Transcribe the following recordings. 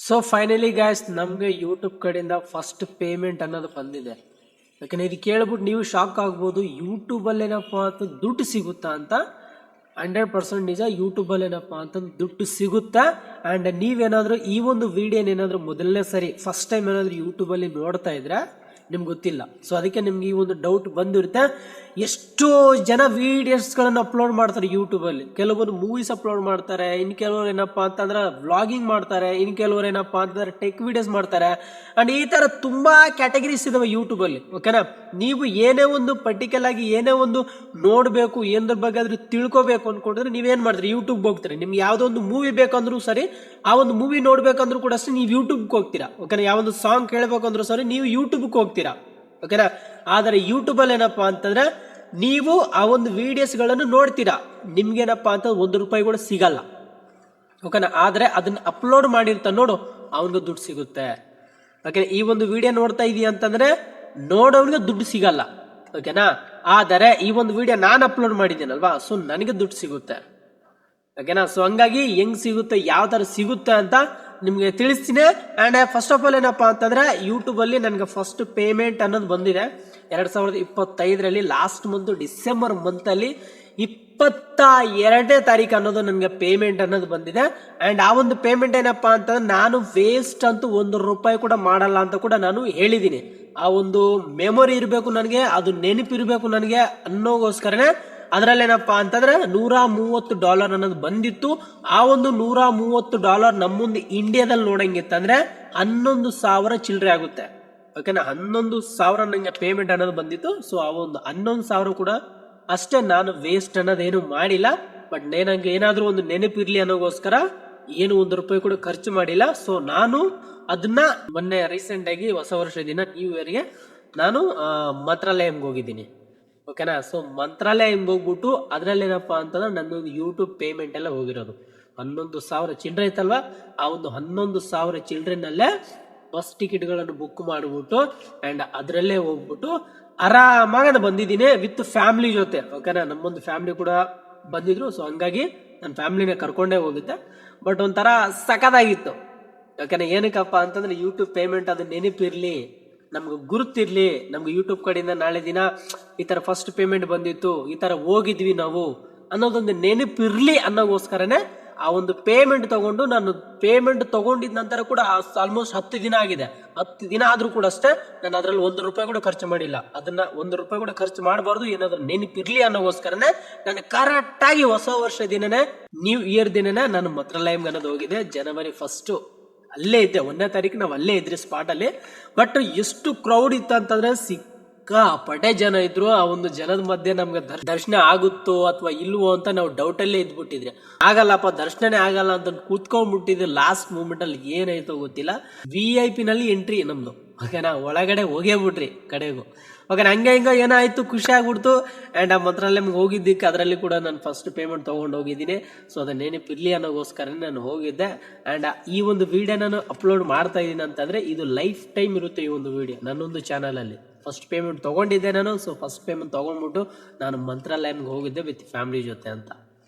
So finally guys ನಮಗೆ YouTube ಕಡೆಯಿಂದ first payment ಅನ್ನೋದು ಬಂದಿದೆ. ಯಾಕಂದ್ರೆ ಇದು ಕೇಳ್ಬಿಟ್ಟು ನೀವು ಶಾಕ್ ಆಗ್ಬೋದು, ಯೂಟ್ಯೂಬಲ್ಲಿ ಏನಪ್ಪ ಅಂತ ದುಡ್ಡು ಸಿಗುತ್ತಾ ಅಂತ. 100% ನಿಜ, ಯೂಟ್ಯೂಬಲ್ಲಿ ಏನಪ್ಪ ಅಂತ ದುಡ್ಡು ಸಿಗುತ್ತಾ. ಆ್ಯಂಡ್ ನೀವೇನಾದರೂ ಈ ಒಂದು ವಿಡಿಯೋನ ಏನಾದರೂ ಮೊದಲನೇ ಸರಿ ಫಸ್ಟ್ ಟೈಮ್ ಏನಾದರೂ ಯೂಟ್ಯೂಬಲ್ಲಿ ನೋಡ್ತಾ ಇದ್ರೆ ನಿಮ್ಗೆ ಗೊತ್ತಿಲ್ಲ. ಸೊ ಅದಕ್ಕೆ ನಿಮ್ಗೆ ಈ ಒಂದು ಡೌಟ್ ಬಂದಿರುತ್ತೆ. ಎಷ್ಟೋ ಜನ ವಿಡಿಯೋಸ್ಗಳನ್ನು ಅಪ್ಲೋಡ್ ಮಾಡ್ತಾರೆ ಯೂಟ್ಯೂಬಲ್ಲಿ. ಕೆಲವರು ಮೂವೀಸ್ ಅಪ್ಲೋಡ್ ಮಾಡ್ತಾರೆ, ಇನ್ನು ಕೆಲವರು ಏನಪ್ಪ ಅಂತಂದ್ರೆ ವ್ಲಾಗಿಂಗ್ ಮಾಡ್ತಾರೆ, ಇನ್ನು ಕೆಲವರು ಏನಪ್ಪ ಅಂತಂದ್ರೆ ಟೆಕ್ ವಿಡಿಯೋಸ್ ಮಾಡ್ತಾರೆ. ಆ್ಯಂಡ್ ಈ ಥರ ತುಂಬ ಕ್ಯಾಟಗರೀಸ್ ಇದಾವೆ ಯೂಟ್ಯೂಬಲ್ಲಿ. ಓಕೆನಾ, ನೀವು ಏನೇ ಒಂದು ಪರ್ಟಿಕ್ಯುಲರ್ ಆಗಿ ಏನೇ ಒಂದು ನೋಡಬೇಕು, ಏನದ್ರ ಬಗ್ಗೆ ಆದ್ರೂ ತಿಳ್ಕೊಬೇಕು ಅಂದ್ಕೊಂಡ್ರೆ ನೀವೇನು ಮಾಡ್ತೀರಿ, ಯೂಟ್ಯೂಬ್ಗೆ ಹೋಗ್ತೀರಿ. ನಿಮ್ಗೆ ಯಾವುದೋ ಒಂದು ಮೂವಿ ಬೇಕಂದ್ರೂ ಸರಿ, ಆ ಒಂದು ಮೂವಿ ನೋಡ್ಬೇಕಂದ್ರೂ ಕೂಡ ಅಷ್ಟೇ ನೀವು ಯೂಟ್ಯೂಬ್ಗೆ ಹೋಗ್ತೀರಾ. ಓಕೆನಾ, ಯಾವೊಂದು ಸಾಂಗ್ ಕೇಳಬೇಕಂದ್ರೂ ಸರಿ ನೀವು ಯೂಟ್ಯೂಬ್ಗೆ ಹೋಗ್ತೀರಾ. ಓಕೆನಾ, ಆದರೆ ಯೂಟ್ಯೂಬಲ್ಲಿ ಏನಪ್ಪಾ ಅಂತಂದ್ರೆ ನೀವು ಆ ಒಂದು ವಿಡಿಯೋಸ್ಗಳನ್ನು ನೋಡ್ತೀರಾ, ನಿಮ್ಗೇನಪ್ಪ ಅಂತ ₹1 ಕೂಡ ಸಿಗಲ್ಲ. ಓಕೆನಾ, ಆದರೆ ಅದನ್ನ ಅಪ್ಲೋಡ್ ಮಾಡಿರ್ತಾನೆ ನೋಡು, ಅವನಿಗೆ ದುಡ್ಡು ಸಿಗುತ್ತೆ. ಓಕೆ, ಈ ಒಂದು ವಿಡಿಯೋ ನೋಡ್ತಾ ಇದೀಯ ಅಂತಂದ್ರೆ ನೋಡೋನಿಗೆ ದುಡ್ಡು ಸಿಗಲ್ಲ. ಓಕೆನಾ, ಆದರೆ ಈ ಒಂದು ವಿಡಿಯೋ ನಾನು ಅಪ್ಲೋಡ್ ಮಾಡಿದ್ದೀನಲ್ವಾ, ಸೊ ನನಗೆ ದುಡ್ಡು ಸಿಗುತ್ತೆ. ಓಕೆನಾ, ಸೊ ಹಂಗಾಗಿ ಹೆಂಗ್ ಸಿಗುತ್ತೆ, ಯಾವ ಥರ ಸಿಗುತ್ತೆ ಅಂತ ನಿಮ್ಗೆ ತಿಳಿಸ್ತೀನಿ. ಆ್ಯಂಡ್ ಫಸ್ಟ್ ಆಫ್ ಆಲ್ ಏನಪ್ಪಾ ಅಂತಂದ್ರೆ ಯೂಟ್ಯೂಬಲ್ಲಿ ನನಗೆ ಫಸ್ಟ್ ಪೇಮೆಂಟ್ ಅನ್ನೋದು ಬಂದಿದೆ 2025 ಲಾಸ್ಟ್ ಮಂತ್ ಡಿಸೆಂಬರ್ ಮಂತಲ್ಲಿ 22ನೇ ತಾರೀಕು ಅನ್ನೋದು ನನಗೆ ಪೇಮೆಂಟ್ ಅನ್ನೋದು ಬಂದಿದೆ. ಆ್ಯಂಡ್ ಆ ಒಂದು ಪೇಮೆಂಟ್ ಏನಪ್ಪಾ ಅಂತಂದ್ರೆ ನಾನು ವೇಸ್ಟ್ ಅಂತೂ ₹1 ಕೂಡ ಮಾಡಲ್ಲ ಅಂತ ಕೂಡ ನಾನು ಹೇಳಿದ್ದೀನಿ. ಆ ಒಂದು ಮೆಮೊರಿ ಇರಬೇಕು ನನಗೆ, ಅದು ನೆನಪಿರಬೇಕು ನನಗೆ ಅನ್ನೋಗೋಸ್ಕರನೇ ಅದರಲ್ಲೇನಪ್ಪಾ ಅಂತಂದ್ರೆ $130 ಅನ್ನೋದು ಬಂದಿತ್ತು. ಆ ಒಂದು $130 ನಮ್ಮ ಮುಂದೆ ಇಂಡಿಯಾದಲ್ಲಿ ನೋಡಂಗಿತ್ತಂದ್ರೆ 11,000 ಚಿಲ್ಲರೆ ಆಗುತ್ತೆ. ಓಕೆನಾ, 11,000 ನನಗೆ ಪೇಮೆಂಟ್ ಅನ್ನೋದು ಬಂದಿತ್ತು. ಸೊ ಆ ಒಂದು 11,000 ಕೂಡ ಅಷ್ಟೇ ನಾನು ವೇಸ್ಟ್ ಅನ್ನೋದೇನು ಮಾಡಿಲ್ಲ. ಬಟ್ ನನಗೆ ಏನಾದರೂ ಒಂದು ನೆನಪಿರ್ಲಿ ಅನ್ನೋಗೋಸ್ಕರ ಏನು ₹1 ಕೂಡ ಖರ್ಚು ಮಾಡಿಲ್ಲ. ಸೊ ನಾನು ಅದನ್ನ ಮೊನ್ನೆ ರೀಸೆಂಟ್ ಆಗಿ ಹೊಸ ವರ್ಷ ದಿನ ನ್ಯೂ ಇಯರ್ಗೆ ನಾನು ಮಂತ್ರಾಲಯಂಗೆ ಹೋಗಿದ್ದೀನಿ. ಓಕೆನಾ, ಸೊ ಮಂತ್ರಾಲಯಂಗೆ ಹೋಗ್ಬಿಟ್ಟು ಅದರಲ್ಲಿ ಏನಪ್ಪಾ ಅಂತಂದ್ರೆ ನನ್ನೊಂದು ಯೂಟ್ಯೂಬ್ ಪೇಮೆಂಟ್ ಎಲ್ಲ ಹೋಗಿರೋದು 11,000 ಚಿಲ್ಲರೆ ಐತಲ್ವಾ, ಆ ಒಂದು 11,000 ಚಿಲ್ಡ್ರನ್ನಲ್ಲೇ ಬಸ್ ಟಿಕೆಟ್ಗಳನ್ನು ಬುಕ್ ಮಾಡಿಬಿಟ್ಟು ಆ್ಯಂಡ್ ಅದರಲ್ಲೇ ಹೋಗ್ಬಿಟ್ಟು ಆರಾಮಾಗಿ ಬಂದಿದ್ದೀನಿ ವಿತ್ ಫ್ಯಾಮಿಲಿ ಜೊತೆ. ಓಕೆನಾ, ನಮ್ಮೊಂದು ಫ್ಯಾಮಿಲಿ ಕೂಡ ಬಂದಿದ್ರು. ಸೊ ಹಂಗಾಗಿ ನನ್ನ ಫ್ಯಾಮಿಲಿನ ಕರ್ಕೊಂಡೇ ಹೋಗಿದ್ದೆ. ಬಟ್ ಒಂಥರ ಸಖತ್ತಾಗಿತ್ತು. ಓಕೆನಾ, ಏನಕ್ಕಪ್ಪ ಅಂತಂದ್ರೆ ಯೂಟ್ಯೂಬ್ ಪೇಮೆಂಟ್ ಅದು ನೆನಪಿರ್ಲಿ, ನಮ್ಗೆ ಗುರುತಿರ್ಲಿ, ನಮ್ಗೆ ಯೂಟ್ಯೂಬ್ ಕಡೆಯಿಂದ ನಾಳೆ ದಿನ ಈ ಥರ ಫಸ್ಟ್ ಪೇಮೆಂಟ್ ಬಂದಿತ್ತು, ಈ ಥರ ಹೋಗಿದ್ವಿ ನಾವು ಅನ್ನೋದೊಂದು ನೆನಪಿರ್ಲಿ ಅನ್ನೋಗೋಸ್ಕರನೇ ಆ ಒಂದು ಪೇಮೆಂಟ್ ತಗೊಂಡು, ನಾನು ಪೇಮೆಂಟ್ ತಗೊಂಡಿದ ನಂತರ ಕೂಡ ಆಲ್ಮೋಸ್ಟ್ 10 ದಿನ ಆಗಿದೆ. 10 ದಿನ ಆದ್ರೂ ಕೂಡ ಅಷ್ಟೇ ನಾನು ಅದರಲ್ಲಿ ₹1 ಕೂಡ ಖರ್ಚು ಮಾಡಿಲ್ಲ. ಅದನ್ನ ₹1 ಕೂಡ ಖರ್ಚು ಮಾಡಬಾರ್ದು, ಏನಾದ್ರೂ ನೆನಪಿರ್ಲಿ ಅನ್ನೋಗೋಸ್ಕರನೇ ನಾನು ಕರೆಕ್ಟಾಗಿ ಹೊಸ ವರ್ಷ ದಿನನೇ, ನ್ಯೂ ಇಯರ್ ದಿನನೇ ನಾನು ಮಂತ್ರಾಲಯಂಗೆ ಅನ್ನೋದು ಹೋಗಿದೆ. ಜನವರಿ 1 ಅಲ್ಲೇ ಇದ್ದೆ, 1ನೇ ತಾರೀಕು ನಾವು ಅಲ್ಲೇ ಇದ್ರಿ ಸ್ಪಾಟಲ್ಲಿ. ಬಟ್ ಎಷ್ಟು ಕ್ರೌಡ್ ಇತ್ತು ಅಂತಂದ್ರೆ ಸಿಕ್ಕಾಪಟ್ಟೆ ಜನ ಇದ್ರು. ಆ ಒಂದು ಜನದ ಮಧ್ಯೆ ನಮ್ಗೆ ದರ್ಶನ ಆಗುತ್ತೋ ಅಥವಾ ಇಲ್ವೋ ಅಂತ ನಾವು ಡೌಟಲ್ಲೇ ಇದ್ಬಿಟ್ಟಿದ್ರಿ. ಆಗಲ್ಲಪ್ಪ, ದರ್ಶನನೇ ಆಗಲ್ಲ ಅಂತ ಕೂತ್ಕೊಂಡ್ಬಿಟ್ಟಿದ್ವಿ. ಲಾಸ್ಟ್ ಮೂಮೆಂಟ್ ಅಲ್ಲಿ ಏನಾಯ್ತೋ ಗೊತ್ತಿಲ್ಲ, VIP ನಲ್ಲಿ ಎಂಟ್ರಿ ನಮ್ದು. ಓಕೆನಾ, ಒಳಗಡೆ ಹೋಗೇ ಬಿಟ್ರಿ ಕಡೆಗೂ. ಓಕೆ, ಹಂಗೆ ಹಿಂಗೆ ಏನಾಯ್ತು, ಖುಷಿ ಆಗ್ಬಿಡ್ತು. ಆ್ಯಂಡ್ ಆ ಮಂತ್ರಾಲಯಂಗೆ ಹೋಗಿದ್ದಕ್ಕೆ ಅದರಲ್ಲಿ ಕೂಡ ನಾನು ಫಸ್ಟ್ ಪೇಮೆಂಟ್ ತೊಗೊಂಡು ಹೋಗಿದ್ದೀನಿ. ಸೊ ಅದನ್ನ ನೆನಪಿರ್ಲಿ ಅನ್ನೋಗೋಸ್ಕರ ನಾನು ಹೋಗಿದ್ದೆ. ಆ್ಯಂಡ್ ಈ ಒಂದು ವಿಡಿಯೋ ನಾನು ಅಪ್ಲೋಡ್ ಮಾಡ್ತಾ ಇದ್ದೀನಿ ಅಂತಂದರೆ ಇದು ಲೈಫ್ ಟೈಮ್ ಇರುತ್ತೆ. ಈ ಒಂದು ವಿಡಿಯೋ ನನ್ನೊಂದು ಚಾನಲಲ್ಲಿ ಫಸ್ಟ್ ಪೇಮೆಂಟ್ ತೊಗೊಂಡಿದ್ದೆ ನಾನು. ಸೊ ಫಸ್ಟ್ ಪೇಮೆಂಟ್ ತೊಗೊಂಡ್ಬಿಟ್ಟು ನಾನು ಮಂತ್ರಾಲಯಂಗೆ ಹೋಗಿದ್ದೆ ವಿತ್ ಫ್ಯಾಮಿಲಿ ಜೊತೆ ಅಂತ.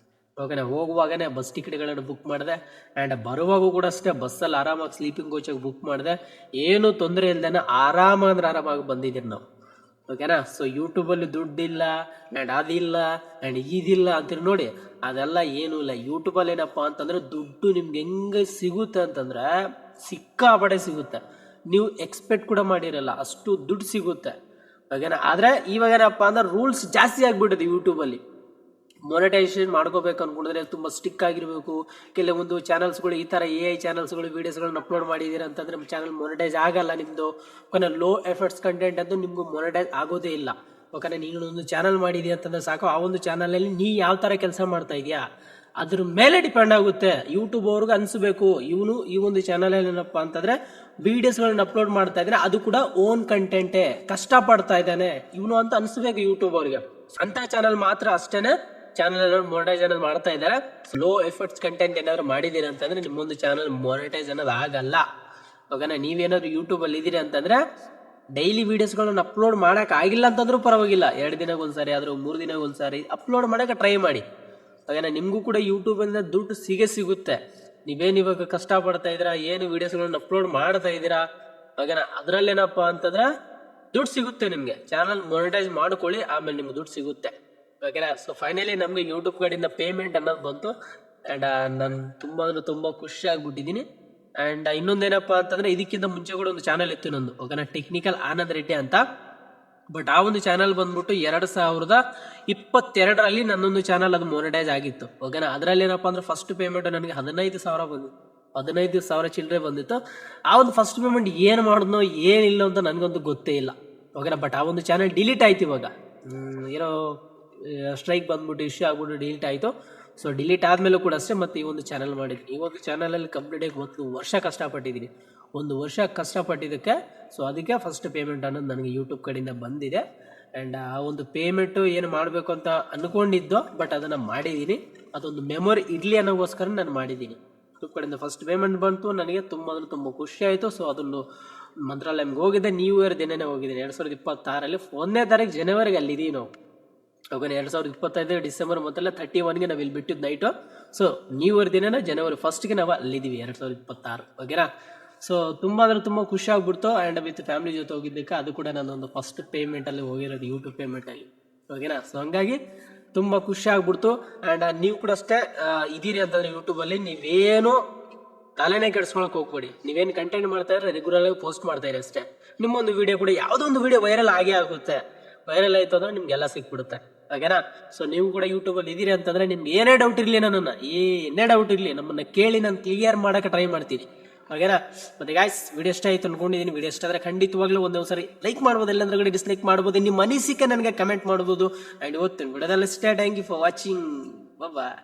ಓಕೆನಾ, ಹೋಗುವಾಗನೇ ಬಸ್ ಟಿಕೆಟ್ಗಳನ್ನು ಬುಕ್ ಮಾಡಿದೆ. ಆ್ಯಂಡ್ ಬರುವಾಗೂ ಕೂಡ ಅಷ್ಟೇ ಬಸ್ಸಲ್ಲಿ ಆರಾಮಾಗಿ ಸ್ಲೀಪಿಂಗ್ ಕೋಚಾಗಿ ಬುಕ್ ಮಾಡಿದೆ. ಏನೂ ತೊಂದರೆ ಇಲ್ದೇನೆ ಆರಾಮಾಗಿ ಬಂದಿದ್ದೀರಿ ನಾವು. ಓಕೆನಾ, ಸೊ ಯೂಟ್ಯೂಬಲ್ಲಿ ದುಡ್ಡಿಲ್ಲ ಆ್ಯಂಡ್ ಅದಿಲ್ಲ ಆ್ಯಂಡ್ ಇದಿಲ್ಲ ಅಂತೀರಿ ನೋಡಿ, ಅದೆಲ್ಲ ಏನೂ ಇಲ್ಲ. ಯೂಟ್ಯೂಬಲ್ಲಿ ಏನಪ್ಪ ಅಂತಂದ್ರೆ ದುಡ್ಡು ನಿಮ್ಗೆ ಹೆಂಗೆ ಸಿಗುತ್ತೆ ಅಂತಂದ್ರೆ ಸಿಕ್ಕಾಪಟ್ಟೆ ಸಿಗುತ್ತೆ. ನೀವು ಎಕ್ಸ್ಪೆಕ್ಟ್ ಕೂಡ ಮಾಡಿರಲ್ಲ ಅಷ್ಟು ದುಡ್ಡು ಸಿಗುತ್ತೆ. ಓಕೆನಾ, ಆದರೆ ಇವಾಗೇನಪ್ಪ ಅಂದ್ರೆ ರೂಲ್ಸ್ ಜಾಸ್ತಿ ಆಗಿಬಿಟ್ಟಿದೆ ಯೂಟ್ಯೂಬಲ್ಲಿ. ಮೊನೆಟೈಸೇಷನ್ ಮಾಡ್ಕೋಬೇಕು ಅನ್ಕೊಂಡ್ರೆ ತುಂಬ ಸ್ಟಿಕ್ ಆಗಿರಬೇಕು. ಕೆಲವೊಂದು ಚಾನಲ್ಸ್ಗಳು ಈ ಥರ AI ಚಾನಲ್ಸ್ಗಳು ವೀಡಿಯೋಸ್ಗಳನ್ನ ಅಪ್ಲೋಡ್ ಮಾಡಿದ್ದೀರ ಅಂತಂದರೆ ನಿಮ್ಮ ಚಾನಲ್ ಮೊನೆಟೈಸ್ ಆಗಲ್ಲ ನಿಮ್ಮದು. ಓಕೆನಾ, ಲೋ ಎಫರ್ಟ್ಸ್ ಕಂಟೆಂಟ್ ಅಂತೂ ನಿಮಗೂ ಮೊನೆಟೈಸ್ ಆಗೋದೇ ಇಲ್ಲ. ಓಕೆನಾ, ನೀನೊಂದು ಚಾನಲ್ ಮಾಡಿದೀಯ ಅಂತಂದ್ರೆ ಸಾಕು, ಆ ಒಂದು ಚಾನಲಲ್ಲಿ ನೀ ಯಾವ ಥರ ಕೆಲಸ ಮಾಡ್ತಾ ಇದೆಯಾ ಅದ್ರ ಮೇಲೆ ಡಿಪೆಂಡ್ ಆಗುತ್ತೆ. ಯೂಟ್ಯೂಬ್ ಅವ್ರಿಗೆ ಅನಿಸ್ಬೇಕು ಇವನು ಈ ಒಂದು ಚಾನಲಲ್ಲಿ ಏನಪ್ಪ ಅಂತಂದರೆ ವೀಡಿಯೋಸ್ಗಳನ್ನ ಅಪ್ಲೋಡ್ ಮಾಡ್ತಾ ಇದ್ದಾನೆ, ಅದು ಕೂಡ ಓನ್ ಕಂಟೆಂಟೇ, ಕಷ್ಟಪಡ್ತಾ ಇದ್ದಾನೆ ಇವನು ಅಂತ ಅನಿಸ್ಬೇಕು ಯೂಟ್ಯೂಬ್ ಅವ್ರಿಗೆ. ಅಂಥ ಚಾನಲ್ ಮಾತ್ರ ಅಷ್ಟೇನೆ ಚಾನಲ್ ಮೊನೆಟೈಸ್ ಅನ್ನೋದು ಮಾಡ್ತಾ ಇದ್ದಾರೆ. ಲೋ ಎಫರ್ಟ್ಸ್ ಕಂಟೆಂಟ್ ಏನಾದ್ರು ಮಾಡಿದ್ದೀರಿ ಅಂತಂದ್ರೆ ನಿಮ್ಮೊಂದು ಚಾನಲ್ ಮೊನೆಟೈಸ್ ಅನ್ನೋದು ಆಗಲ್ಲ. ಓಕೆನಾ, ನೀವೇನಾದ್ರು ಯೂಟ್ಯೂಬಲ್ಲಿ ಇದ್ದೀರಿ ಅಂತಂದ್ರೆ ಡೈಲಿ ವೀಡಿಯೋಸ್ಗಳನ್ನ ಅಪ್ಲೋಡ್ ಮಾಡೋಕೆ ಆಗಿಲ್ಲ ಅಂತಂದ್ರೂ ಪರವಾಗಿಲ್ಲ, 2 ದಿನಕ್ಕೊಂದ್ಸಾರಿ ಆದರೂ 3 ದಿನಕ್ಕೊಂದ್ಸಾರಿ ಅಪ್ಲೋಡ್ ಮಾಡೋಕೆ ಟ್ರೈ ಮಾಡಿ. ಓಕೆನಾ, ನಿಮಗೂ ಕೂಡ ಯೂಟ್ಯೂಬಿಂದ ದುಡ್ಡು ಸಿಗುತ್ತೆ. ನೀವೇನು ಇವಾಗ ಕಷ್ಟಪಡ್ತಾ ಇದ್ದೀರಾ, ಏನು ವಿಡಿಯೋಸ್ಗಳನ್ನ ಅಪ್ಲೋಡ್ ಮಾಡ್ತಾ ಇದ್ದೀರಾ, ಓಕೆನಾ, ಅದರಲ್ಲೇನಪ್ಪ ಅಂತಂದ್ರೆ ದುಡ್ಡು ಸಿಗುತ್ತೆ ನಿಮಗೆ. ಚಾನಲ್ ಮೊನಿಟೈಸ್ ಮಾಡ್ಕೊಳ್ಳಿ, ಆಮೇಲೆ ನಿಮ್ಗೆ ದುಡ್ಡು ಸಿಗುತ್ತೆ, ಓಕೆನಾ. ಸೊ ಫೈನಲಿ ನಮಗೆ ಯೂಟ್ಯೂಬ್ ಕಡೆಯಿಂದ ಪೇಮೆಂಟ್ ಅನ್ನೋದು ಬಂತು. ಆ್ಯಂಡ್ ನಾನು ತುಂಬ ಖುಷಿ ಆಗ್ಬಿಟ್ಟಿದ್ದೀನಿ. ಆ್ಯಂಡ್ ಇನ್ನೊಂದೇನಪ್ಪ ಅಂತಂದರೆ, ಇದಕ್ಕಿಂತ ಮುಂಚೆ ಕೂಡ ಒಂದು ಚಾನಲ್ ಇತ್ತು ನಂದು, ಓಕೆನಾ, ಟೆಕ್ನಿಕಲ್ ಆನಂದ್ ರೆಡ್ಡಿ ಅಂತ. ಬಟ್ ಆ ಒಂದು ಚಾನಲ್ ಬಂದ್ಬಿಟ್ಟು 2022ರಲ್ಲಿ ನನ್ನೊಂದು ಚಾನಲ್ ಅದು ಮೊನಿಟೈಸ್ ಆಗಿತ್ತು, ಓಕೆನಾ. ಅದರಲ್ಲಿ ಏನಪ್ಪ ಅಂದ್ರೆ ಫಸ್ಟ್ ಪೇಮೆಂಟ್ ನನಗೆ 15,000 ಬಂದಿತ್ತು, 15,000 ಚಿಲ್ಲರೆ ಬಂದಿತ್ತು. ಆ ಒಂದು ಫಸ್ಟ್ ಪೇಮೆಂಟ್ ಏನು ಮಾಡಿದ್ನೋ ಏನಿಲ್ಲ ಅಂತ ನನಗಂತೂ ಗೊತ್ತೇ ಇಲ್ಲ, ಓಕೆನಾ. ಬಟ್ ಆ ಒಂದು ಚಾನಲ್ ಡಿಲೀಟ್ ಆಯ್ತು ಇವಾಗ, ಏನೋ ಸ್ಟ್ರೈಕ್ ಬಂದ್ಬಿಟ್ಟು ಇಶ್ಯೂ ಆಗ್ಬಿಟ್ಟು ಡಿಲೀಟ್ ಆಯಿತು. ಸೊ ಡಿಲೀಟ್ ಆದಮೇಲೂ ಕೂಡ ಅಷ್ಟೇ ಮತ್ತೆ ಈ ಒಂದು ಚಾನಲ್ ಮಾಡಿದ್ದೀನಿ. ಈ ಒಂದು ಚಾನಲಲ್ಲಿ ಕಂಪ್ಲೀಟಾಗಿ 1 ವರ್ಷ ಕಷ್ಟಪಟ್ಟಿದ್ದೀನಿ. 1 ವರ್ಷ ಕಷ್ಟಪಟ್ಟಿದ್ದಕ್ಕೆ ಸೊ ಅದಕ್ಕೆ ಫಸ್ಟ್ ಪೇಮೆಂಟ್ ಅನ್ನೋದು ನನಗೆ ಯೂಟ್ಯೂಬ್ ಕಡೆಯಿಂದ ಬಂದಿದೆ. ಆ್ಯಂಡ್ ಆ ಒಂದು ಪೇಮೆಂಟು ಏನು ಮಾಡಬೇಕು ಅಂತ ಅಂದ್ಕೊಂಡಿದ್ದೋ, ಬಟ್ ಅದನ್ನು ಮಾಡಿದ್ದೀನಿ. ಅದೊಂದು ಮೆಮೊರಿ ಇರಲಿ ಅನ್ನೋಗೋಸ್ಕರ ನಾನು ಮಾಡಿದ್ದೀನಿ. ಯೂಟ್ಯೂಬ್ ಕಡೆಯಿಂದ ಫಸ್ಟ್ ಪೇಮೆಂಟ್ ಬಂತು, ನನಗೆ ತುಂಬ ಖುಷಿ ಆಯಿತು. ಸೊ ಅದನ್ನು ಮಂತ್ರಾಲಯಂಗೆ ಹೋಗಿದ್ದೆ, ನ್ಯೂ ಇಯರ್ ದಿನನೇ ಹೋಗಿದ್ದೀನಿ. 2026ರಲ್ಲಿ 1ನೇ ತಾರೀಕು ಜನವರಿಗೆ ಅಲ್ಲಿದ್ದೀವಿ ನಾವು, ಓಕೆ. 2025 ಡಿಸೆಂಬರ್ ಮೊದಲ 31ಗೆ ನಾವು ಇಲ್ಲಿ ಬಿಟ್ಟಿದ್ದು ನೈಟು. ಸೊ ನ್ಯೂ ಇಯರ್ ದಿನ ಜನವರಿ 1ಗೆ ನಾವು ಅಲ್ಲಿದ್ದೀವಿ 2026, ಓಕೆನಾ. ಸೊ ತುಂಬ ಖುಷಿ ಆಗ್ಬಿಡ್ತು. ಆ್ಯಂಡ್ ವಿತ್ ಫ್ಯಾಮಿಲಿ ಜೊತೆ ಹೋಗಿದ್ದಕ್ಕೆ ಅದು ಕೂಡ ನಾನೊಂದು ಫಸ್ಟ್ ಪೇಮೆಂಟಲ್ಲಿ ಹೋಗಿರೋದು, ಯೂಟ್ಯೂಬ್ ಪೇಮೆಂಟಲ್ಲಿ, ಓಕೆನಾ. ಸೊ ಹಂಗಾಗಿ ತುಂಬ ಖುಷಿ ಆಗ್ಬಿಡ್ತು. ಆ್ಯಂಡ್ ನೀವು ಕೂಡ ಅಷ್ಟೇ ಇದ್ದೀರಿ ಅಂತಂದರೆ ಯೂಟ್ಯೂಬಲ್ಲಿ ನೀವೇನು ತಲೆನೇ ಕೆಡಿಸ್ಕೊಳಕ್ಕೆ ಹೋಗ್ಬೇಡಿ. ನೀವೇನು ಕಂಟೆಂಟ್ ಮಾಡ್ತಾ ಇದ್ರೆ ರೆಗ್ಯುಲರಾಗಿ ಪೋಸ್ಟ್ ಮಾಡ್ತಾ ಇರಿ ಅಷ್ಟೇ. ನಿಮ್ಮೊಂದು ವಿಡಿಯೋ ಕೂಡ ಯಾವುದೋ ಒಂದು ವಿಡಿಯೋ ವೈರಲ್ ಆಗೇ ಆಗುತ್ತೆ. ವೈರಲ್ ಆಯಿತು ಅಂದ್ರೆ ನಿಮ್ಗೆಲ್ಲ ಸಿಕ್ಬಿಡುತ್ತೆ, ಓಕೆನಾ. ಸೊ ನೀವು ಕೂಡ ಯೂಟ್ಯೂಬಲ್ಲಿ ಇದ್ದೀರಿ ಅಂತಂದರೆ ನಿಮ್ಗೆ ಏನೇ ಡೌಟ್ ಇರಲಿ, ಏನೇ ಡೌಟ್ ಇರಲಿ ನಮ್ಮನ್ನು ಕೇಳಿ, ನಾನು ಕ್ಲಿಯರ್ ಮಾಡೋಕ್ಕೆ ಟ್ರೈ ಮಾಡ್ತೀನಿ, ಓಕೆನಾ. ಮತ್ತೆ ಗಾಯ್ಸ್, ವಿಡಿಯೋ ಇಷ್ಟ ಆಯಿತು ಅಂದ್ಕೊಂಡಿದ್ದೀನಿ. ವಿಡಿಯೋ ಇಷ್ಟ ಆದರೆ ಖಂಡಿತವಾಗ್ಲೂ ಒಂದೊಂದ್ಸರಿ ಲೈಕ್ ಮಾಡ್ಬೋದು, ಎಲ್ಲಂದ್ರೆ ಡಿಸ್ಲೈಕ್ ಮಾಡ್ಬೋದು, ನಿಮ್ಮ ಅನಿಸಿಕೆ ನನಗೆ ಕಮೆಂಟ್ ಮಾಡ್ಬೋದು. ಆ್ಯಂಡ್ ಇವತ್ತಿನ ವಿಡಿಯೋದಲ್ಲಿ ಇಷ್ಟೇ. Thank you for watching, bye.